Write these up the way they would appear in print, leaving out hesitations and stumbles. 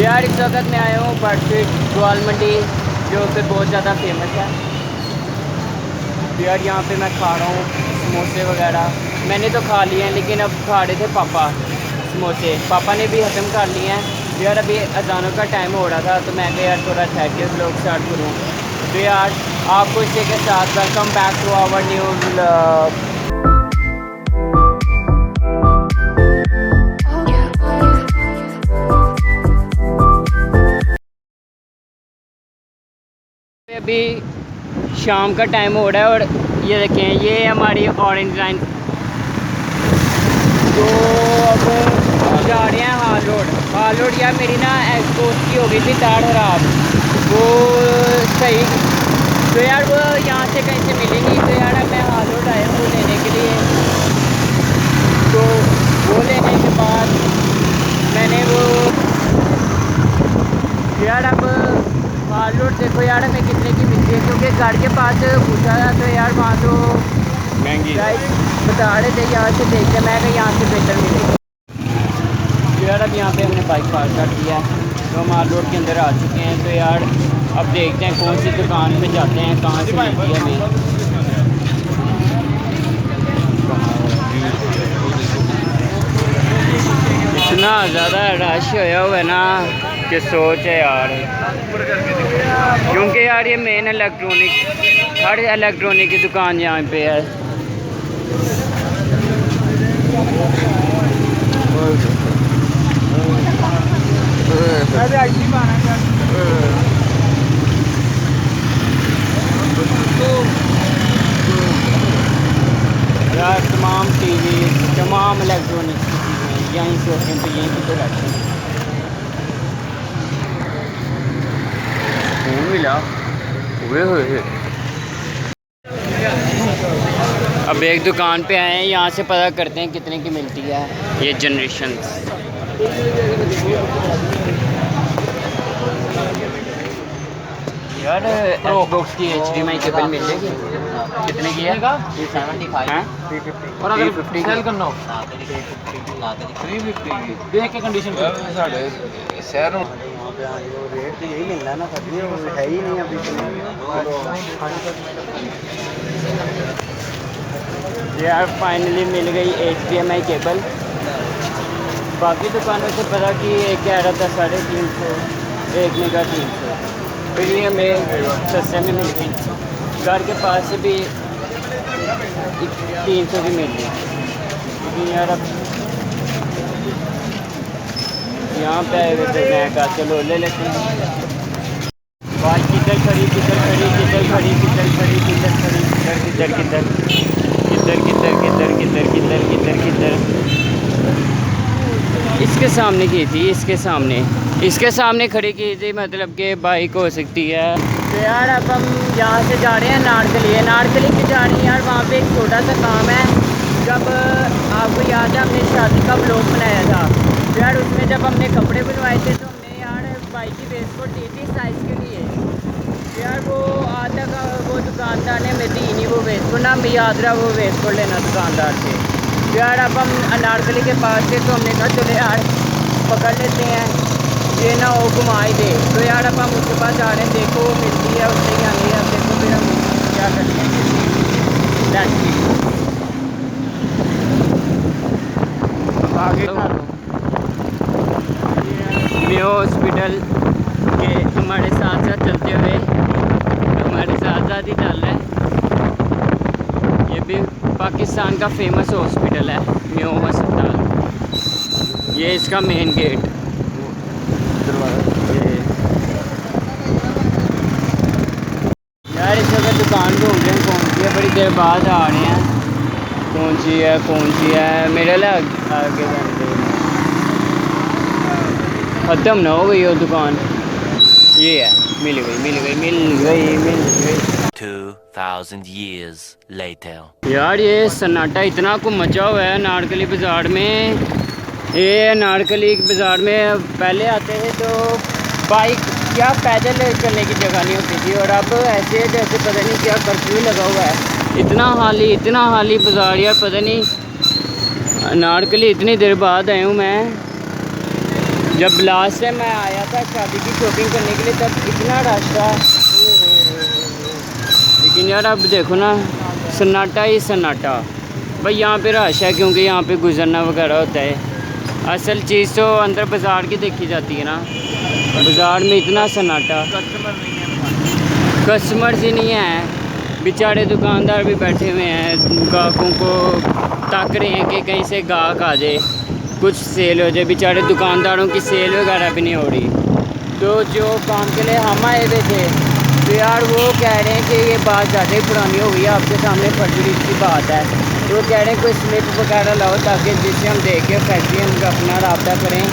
यार इस वक्त मैं आया हूँ बट स्ट्रीट ग्वाल मंडी जो कि बहुत ज़्यादा फेमस है। यार यहाँ पे मैं खा रहा हूँ समोसे वगैरह। मैंने तो खा लिए हैं लेकिन अब खा रहे थे पापा समोसे। पापा ने भी ख़त्म कर लिए हैं। यार अभी अजानों का टाइम हो रहा था तो मैं यार थोड़ा ठहर के व्लॉग स्टार्ट करूँ। तो यार आपको इसी के साथ welcome back to our new vlog. अभी शाम का टाइम हो रहा है और ये देखें ये है हमारी ऑरेंज लाइन। तो अब जा रहे हैं हाल रोड। यार मेरी ना एक्सपोज की हो गई थी तार खराब वो सही। तो यार वो यहाँ से कहीं से मिली नहीं। तो यार अब मैं हाल रोड आया हूँ लेने के लिए। तो वो लेने के बाद मैंने वो यार अब हाल रोड देखो यार हमें कितने की मिलती है क्योंकि घर के पास पूछा था तो यार वहाँ तो महंगी बता रहे थे। यहाँ से देखते मैं कि यहाँ से बेहतर मिलेगी। यार अब यहाँ पे हमने बाइक पार्क कर दिया है तो हम हाल रोड के अंदर आ चुके हैं। तो यार अब देखते हैं कौन सी दुकान पे जाते हैं कहाँ से मिलती है हमें। इतना ज़्यादा रश होया हुआ है ना कि सोच है यार। क्योंकि यार ये मेन हर इलेक्ट्रॉनिक की दुकान यहाँ पे है। यार तमाम टीवी तमाम इलेक्ट्रॉनिक की चीज़ें यहीं से होते हैं तो यहीं पे रखते हैं। मिला हुए अब एक दुकान पे आए हैं यहाँ से पता करते हैं कितने की मिलती है ये जनरेशन। यार Xbox की HDMI केबल मिलेगी कितने की है? 375 और अगर सेल करना हो 350 देख के कंडीशन साढ़े शहर रेट तो यही मिलना ना है ही नहीं अभी। यार फाइनली मिल गई HDMI केबल। बाकी दुकानों से पता कि एक कह रहा था 350 एक मेगा 300 फिर ये हमें सस्ते में मिल गई। घर के पास से भी 300 की मिल गई। लेकिन यार अब यहाँ पे आए हुए थे मैं कहा चलो ले लेते हैं। बाइक किधर खड़ी किधर खड़ी किधर खड़ी किधर खड़ी किधर खड़ी किधर किधर किधर किधर किधर किधर किधर किधर किधर इसके सामने की थी इसके सामने खड़ी की थी मतलब कि बाइक हो सकती है। तो यार अब हम यहाँ से जा रहे हैं नारकली की जा रहे हैं। यार वहाँ पे एक छोटा सा काम है। जब आपको याद है हमने शादी का व्लॉग बनाया था तो यार उसमें जब हमने कपड़े बनवाए थे तो हमने यार बाइक की वेस्ट कोट दी थी साइज़ के लिए। तो यार वो आज तक वो दुकानदार ने हमें दी नहीं वो वेस्ट कोट ना हमें याद रहा वो वेस्ट कोट लेना दुकानदार से। तो यार अब हम अनारकली के पास थे तो हमने कहा चलो यार पकड़ लेते हैं ये ना वो घुमा ही दे। तो यार अब हम उसके पास जा रहे हैं देखो वो मिलती है उससे या नहीं। अब देखो फिर हम क्या करते हैं आगे मेयो हॉस्पिटल के हमारे साथ साथ चलते हुए हमारे साथ साथ ही चल रहे हैं। ये भी पाकिस्तान का फेमस हॉस्पिटल है मेयो अस्पताल। ये इसका मेन गेट यार इस वक्त दुकान ढूंढ रहे हैं कौन सी है। बड़ी देर बाद आ रहे हैं कौन सी है मेरे लिए आगे ख़त्म ना हो गई वो दुकान। ये है मिल गई 2000 years later। यार ये सन्नाटा इतना को मचा हुआ है नारकली बाज़ार में। ये नारकली बाज़ार में पहले आते थे तो बाइक या पैदल चलने की जगह नहीं होती थी और अब ऐसे जैसे पता नहीं क्या कर्फ्यू लगा हुआ है। इतना हाली बाज़ार यार पता नहीं। नारकली इतनी देर बाद आया हूँ मैं जब लास्ट टाइम मैं आया था शादी की शॉपिंग करने के लिए तब इतना रश था, लेकिन यार अब देखो ना सन्नाटा ही सन्नाटा। भाई यहाँ पे रश है क्योंकि यहाँ पे गुजरना वगैरह होता है। असल चीज़ तो अंदर बाज़ार की देखी जाती है ना, बाज़ार में इतना सन्नाटा, कस्टमर्स ही नहीं है, बेचारे दुकानदार भी बैठे हुए हैं, ग्राहकों को ताक रहे हैं कि कहीं से गाहक आ जाए, कुछ सेल हो जाए। बेचारे दुकानदारों की सेल वगैरह भी नहीं हो रही। तो जो काम के लिए हम आए हुए थे तो यार वो कह रहे हैं कि ये बात ज़्यादा ही पुरानी हो गई है, आपके सामने फरवरी की बात है। तो वो कह रहे हैं कोई स्लिप वगैरह लाओ ताकि जिससे हम देख के फैक्ट्री हम अपना रब्ता करें,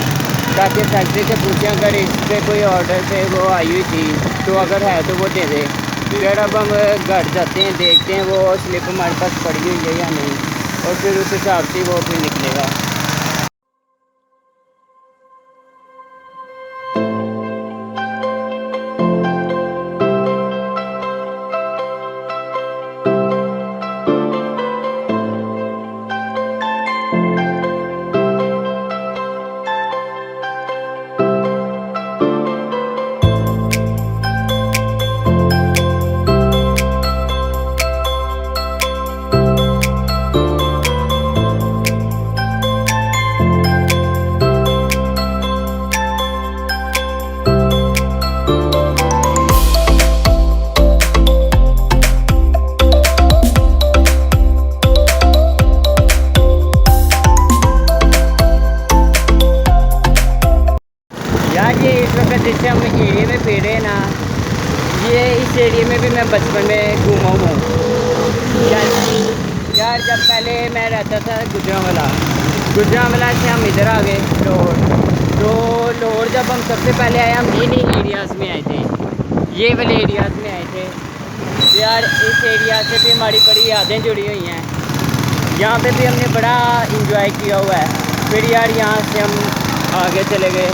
ताकि फैक्ट्री से पूछें अगर इस पर कोई ऑर्डर पे वो आई हुई थी तो अगर है तो वो दे दे। फिर अब हम घर जाते हैं, देखते हैं वो स्लिप हमारे पास पड़ी हुई है या नहीं, और फिर उस हिसाब से वो फिर निकलेगा। ये इस वक्त जैसे हम एरिया में फिर रहे हैं ना, ये इस एरिया में भी मैं बचपन में घूमा हूँ यार। जब पहले मैं रहता था गुजरांवाला से हम इधर आ गए लाहौर। तो लाहौर जब हम सबसे पहले आए हम इन्हीं एरियाज़ में आए थे, ये वाले एरियाज़ में आए थे। तो यार इस एरिया से भी हमारी बड़ी यादें जुड़ी हुई हैं, यहाँ पे भी हमने बड़ा इंजॉय किया हुआ है। फिर यार यहाँ से हम आगे चले गए।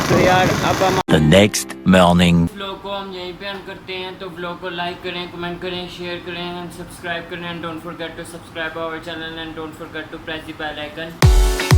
तो यार अब हम The next morning. व्लॉग को हम यहीं पे एंड करते हैं। तो व्लॉग को लाइक करें, कमेंट करें, शेयर करें एंड सब्सक्राइब करें। And don't forget to subscribe our channel and don't forget to press the bell icon.